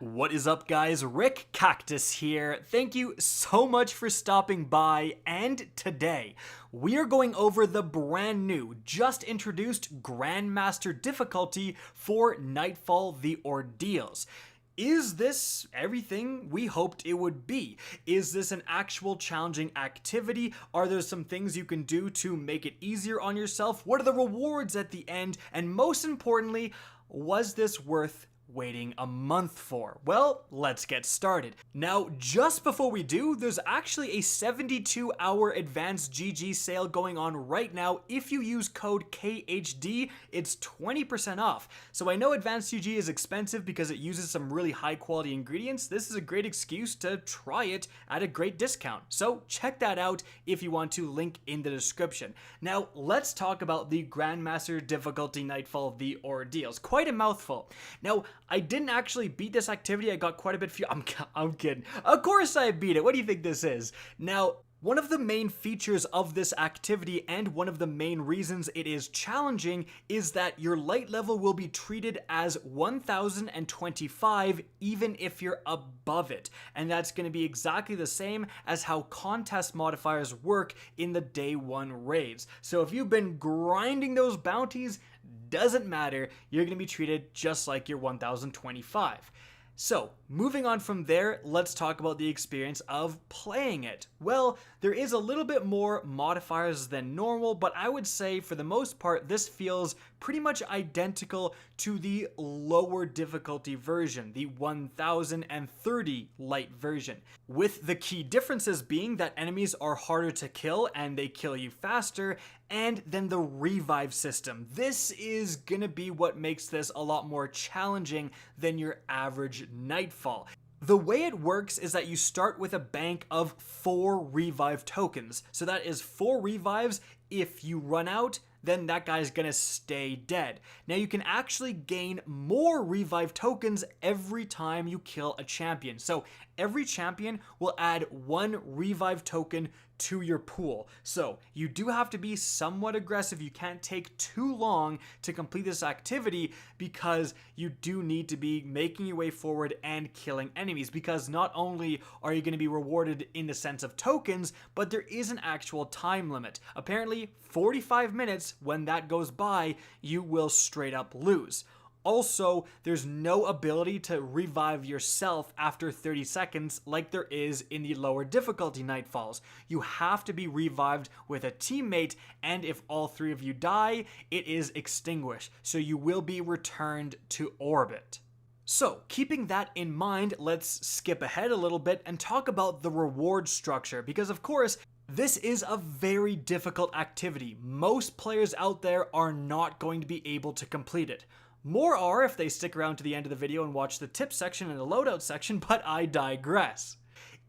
What is up, guys? Rick Cactus here. Thank you so much for stopping by, and today we are going over the brand new, just introduced Grandmaster difficulty for Nightfall the Ordeals. Is this everything we hoped it would be? Is this an actual challenging activity? Are there some things you can do to make it easier on yourself? What are the rewards at the end? And most importantly, was this worth waiting a month for? Well, let's get started. Now, just before we do, there's actually a 72-hour advanced GG sale going on right now. If you use code KackisHD, it's 20% off. So I know advanced GG is expensive because it uses some really high quality ingredients. This is a great excuse to try it at a great discount. So check that out if you want to, link in the description. Now, let's talk about the Grandmaster difficulty Nightfall the Ordeals. Quite a mouthful. Now, I didn't actually beat this activity. I got quite a bit few. I'm kidding. Of course I beat it. What do you think this is? Now, one of the main features of this activity and one of the main reasons it is challenging is that your light level will be treated as 1025 even if you're above it. And that's going to be exactly the same as how contest modifiers work in the day one raids. So if you've been grinding those bounties, doesn't matter, you're going to be treated just like your 1025. So, moving on from there, let's talk about the experience of playing it. Well, there is a little bit more modifiers than normal, but I would say for the most part, this feels pretty much identical to the lower difficulty version, the 1030 light version. With the key differences being that enemies are harder to kill and they kill you faster, and then the revive system. This is gonna be what makes this a lot more challenging than your average Nightfall. The way it works is that you start with a bank of 4 revive tokens. So that is 4 revives. If you run out, then that guy's gonna stay dead. Now you can actually gain more revive tokens every time you kill a champion. So every champion will add 1 revive token to your pool. So you do have to be somewhat aggressive. You can't take too long to complete this activity because you do need to be making your way forward and killing enemies, because not only are you going to be rewarded in the sense of tokens, but there is an actual time limit. Apparently 45 minutes, when that goes by, you will straight up lose. Also, there's no ability to revive yourself after 30 seconds like there is in the lower difficulty Nightfalls. You have to be revived with a teammate, and if all 3 of you die, it is extinguished. So you will be returned to orbit. So, keeping that in mind, let's skip ahead a little bit and talk about the reward structure, because of course, this is a very difficult activity. Most players out there are not going to be able to complete it. More are if they stick around to the end of the video and watch the tips section and the loadout section, but I digress.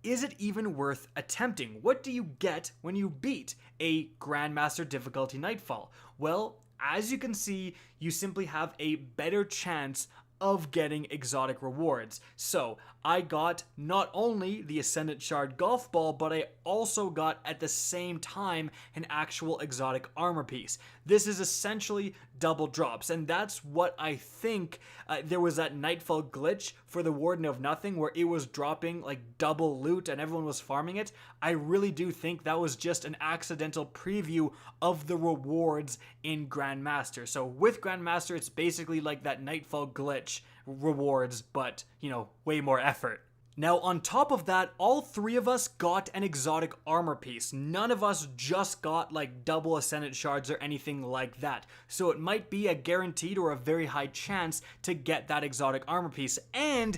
Is it even worth attempting? What do you get when you beat a Grandmaster difficulty Nightfall? Well, as you can see, you simply have a better chance of getting exotic rewards. So I got not only the Ascendant Shard Golf Ball, but I also got at the same time an actual exotic armor piece. This is essentially double drops, and that's what I think there was that Nightfall glitch for the Warden of Nothing where it was dropping like double loot and everyone was farming it. I really do think that was just an accidental preview of the rewards in Grandmaster. So with Grandmaster, it's basically like that Nightfall glitch rewards, but, you know, way more effort. Now, on top of that, all 3 of us got an exotic armor piece. None of us just got like double Ascendant Shards or anything like that. So it might be a guaranteed or a very high chance to get that exotic armor piece. And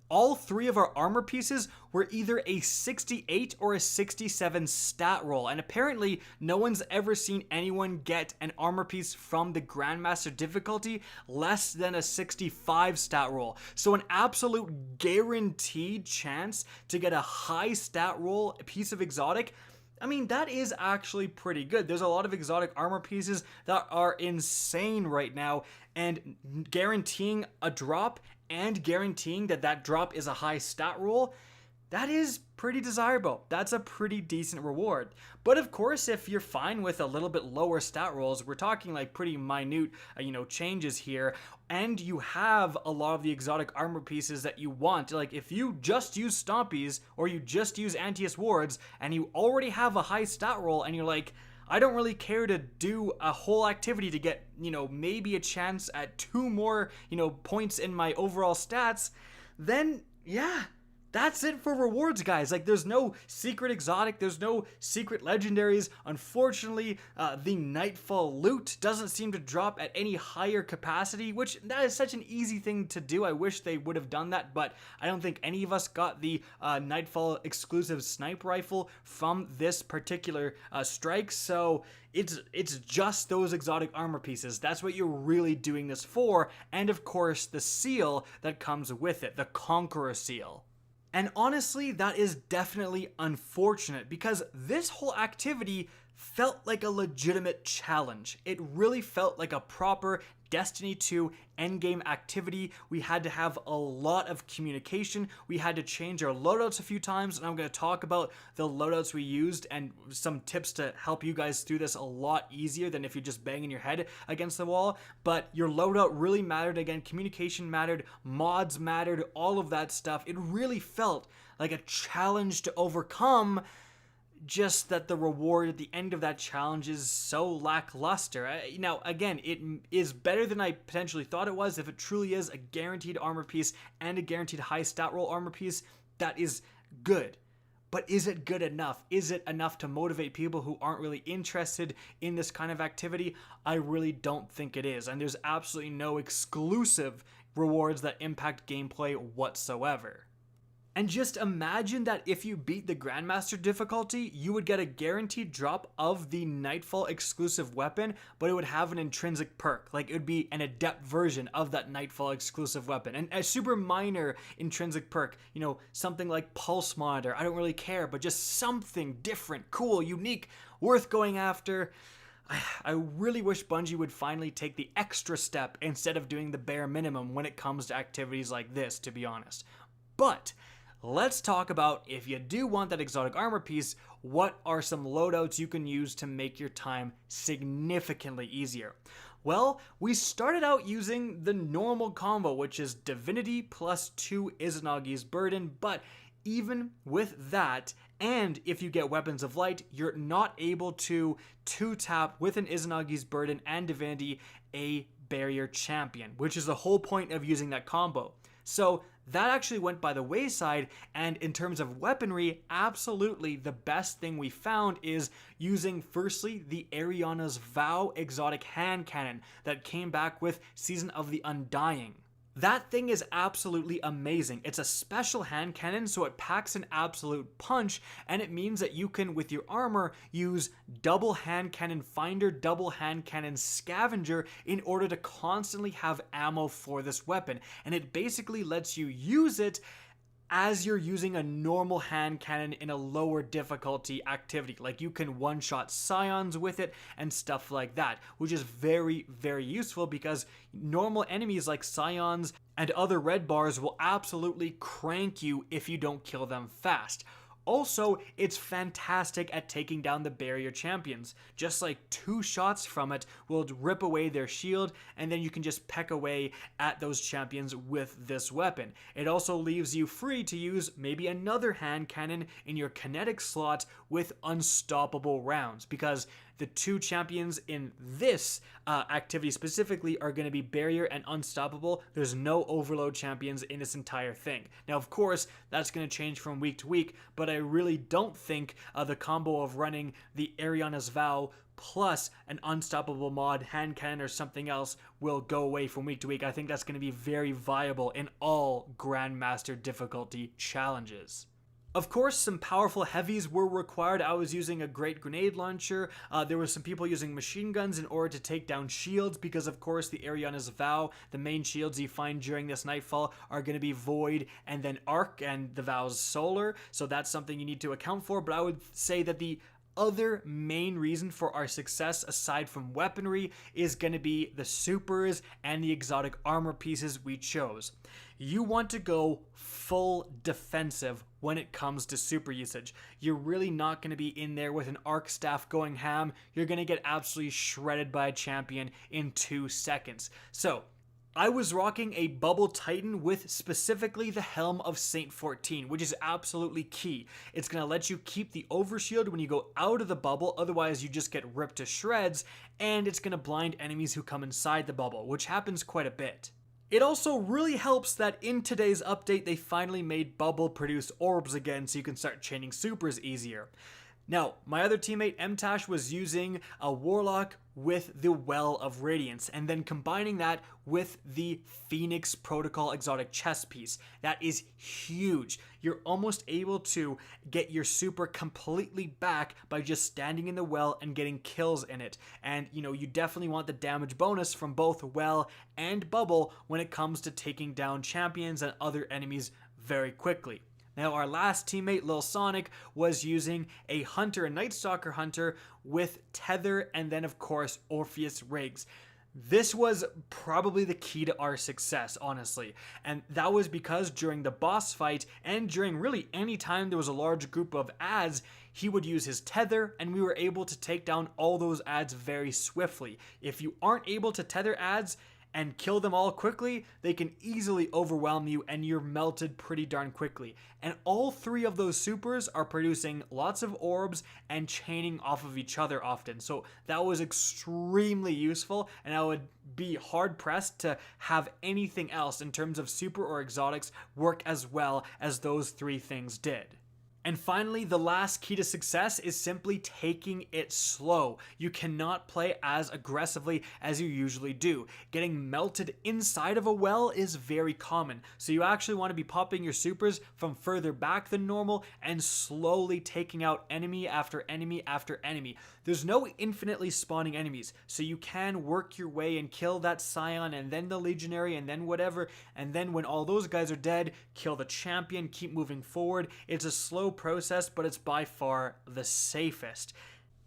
all 3 of our armor pieces were either a 68 or a 67 stat roll, and apparently no one's ever seen anyone get an armor piece from the Grandmaster difficulty less than a 65 stat roll. So an absolute guaranteed chance to get a high stat roll piece of exotic. I mean, that is actually pretty good. There's a lot of exotic armor pieces that are insane right now, and guaranteeing a drop and guaranteeing that that drop is a high stat roll, that is pretty desirable. That's a pretty decent reward. But of course, if you're fine with a little bit lower stat rolls, we're talking like pretty minute, changes here, and you have a lot of the exotic armor pieces that you want. Like if you just use Stompies or you just use Antius Wards and you already have a high stat roll and you're like, I don't really care to do a whole activity to get, maybe a chance at 2 more, points in my overall stats, then yeah, that's it for rewards, guys. Like, there's no secret exotic, there's no secret legendaries. Unfortunately, the Nightfall loot doesn't seem to drop at any higher capacity, which that is such an easy thing to do. I wish they would have done that, but I don't think any of us got the Nightfall exclusive sniper rifle from this particular strike, so it's just those exotic armor pieces. That's what you're really doing this for, and of course the seal that comes with it, the Conqueror seal. And honestly, that is definitely unfortunate because this whole activity felt like a legitimate challenge. It really felt like a proper Destiny 2 endgame activity. We had to have a lot of communication. We had to change our loadouts a few times, and I'm going to talk about the loadouts we used and some tips to help you guys through this a lot easier than if you're just banging your head against the wall. But your loadout really mattered. Again, communication mattered, mods mattered, all of that stuff. It really felt like a challenge to overcome, just that the reward at the end of that challenge is so lackluster. Now, again, it is better than I potentially thought it was. If it truly is a guaranteed armor piece and a guaranteed high stat roll armor piece, that is good. But is it good enough? Is it enough to motivate people who aren't really interested in this kind of activity? I really don't think it is. And there's absolutely no exclusive rewards that impact gameplay whatsoever. And just imagine that if you beat the Grandmaster difficulty, you would get a guaranteed drop of the Nightfall exclusive weapon, but it would have an intrinsic perk. Like, it would be an adept version of that Nightfall exclusive weapon. And a super minor intrinsic perk, something like Pulse Monitor, I don't really care, but just something different, cool, unique, worth going after. I really wish Bungie would finally take the extra step instead of doing the bare minimum when it comes to activities like this, to be honest. But let's talk about, if you do want that exotic armor piece, what are some loadouts you can use to make your time significantly easier? Well, we started out using the normal combo, which is Divinity plus 2 Izanagi's Burden, but even with that, and if you get Weapons of Light, you're not able to 2-tap with an Izanagi's Burden and Divinity a barrier champion, which is the whole point of using that combo. So that actually went by the wayside, and in terms of weaponry, absolutely the best thing we found is using firstly the Ariana's Vow exotic hand cannon that came back with Season of the Undying. That thing is absolutely amazing. It's a special hand cannon, so it packs an absolute punch, and it means that you can, with your armor, use double hand cannon finder, double hand cannon scavenger in order to constantly have ammo for this weapon. And it basically lets you use it as you're using a normal hand cannon in a lower difficulty activity. Like, you can one-shot scions with it and stuff like that, which is very, very useful because normal enemies like scions and other red bars will absolutely crank you if you don't kill them fast. Also, it's fantastic at taking down the barrier champions. Just like 2 shots from it will rip away their shield, and then you can just peck away at those champions with this weapon. It also leaves you free to use maybe another hand cannon in your kinetic slot with unstoppable rounds, because the 2 champions in this activity specifically are going to be barrier and unstoppable. There's no overload champions in this entire thing. Now, of course, that's going to change from week to week, but I really don't think the combo of running the Ariana's Vow plus an unstoppable mod, hand cannon, or something else will go away from week to week. I think that's going to be very viable in all Grandmaster difficulty challenges. Of course, some powerful heavies were required. I was using a great grenade launcher. There were some people using machine guns in order to take down shields because, of course, the Ariana's Vow, the main shields you find during this Nightfall are going to be Void and then Arc, and the Vow's Solar. So that's something you need to account for. But I would say that the other main reason for our success, aside from weaponry, is going to be the supers and the exotic armor pieces we chose. You want to go full defensive when it comes to super usage. You're really not going to be in there with an arc staff going ham. You're going to get absolutely shredded by a champion in 2 seconds. So I was rocking a Bubble Titan with specifically the Helm of Saint 14, which is absolutely key. It's going to let you keep the overshield when you go out of the bubble, otherwise you just get ripped to shreds, and it's going to blind enemies who come inside the bubble, which happens quite a bit. It also really helps that in today's update they finally made bubble produce orbs again so you can start chaining supers easier. Now, my other teammate Mtash was using a Warlock with the Well of Radiance and then combining that with the Phoenix Protocol exotic chest piece. That is huge. You're almost able to get your super completely back by just standing in the well and getting kills in it. And you definitely want the damage bonus from both well and bubble when it comes to taking down champions and other enemies very quickly. Now, our last teammate, Lil Sonic, was using a Hunter, a Night Stalker Hunter, with Tether and then, of course, Orpheus Rigs. This was probably the key to our success, honestly. And that was because during the boss fight and during really any time there was a large group of adds, he would use his tether and we were able to take down all those adds very swiftly. If you aren't able to tether adds and kill them all quickly, they can easily overwhelm you and you're melted pretty darn quickly. And all 3 of those supers are producing lots of orbs and chaining off of each other often. So that was extremely useful, and I would be hard pressed to have anything else in terms of super or exotics work as well as those 3 things did. And finally, the last key to success is simply taking it slow. You cannot play as aggressively as you usually do. Getting melted inside of a well is very common, so you actually want to be popping your supers from further back than normal and slowly taking out enemy after enemy after enemy. There's no infinitely spawning enemies, so you can work your way and kill that Scion and then the Legionary and then whatever, and then when all those guys are dead, kill the champion, keep moving forward. It's a slow process, but it's by far the safest.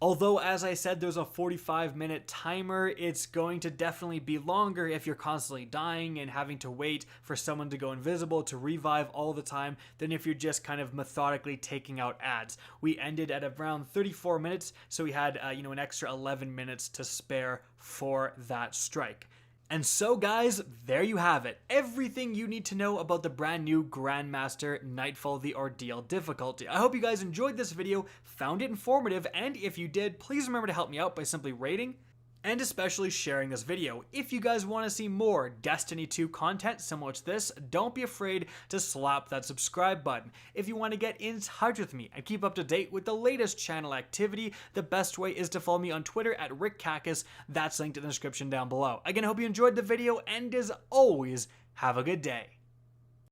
Although, as I said, there's a 45-minute timer, it's going to definitely be longer if you're constantly dying and having to wait for someone to go invisible to revive all the time than if you're just kind of methodically taking out adds. We ended at around 34 minutes, so we had an extra 11 minutes to spare for that strike. And so guys, there you have it. Everything you need to know about the brand new Grandmaster Nightfall the Ordeal difficulty. I hope you guys enjoyed this video, found it informative, and if you did, please remember to help me out by simply rating and especially sharing this video. If you guys want to see more Destiny 2 content similar to this, don't be afraid to slap that subscribe button. If you want to get in touch with me and keep up to date with the latest channel activity, the best way is to follow me on Twitter at RickKackis. That's linked in the description down below. Again, I hope you enjoyed the video, and as always, have a good day.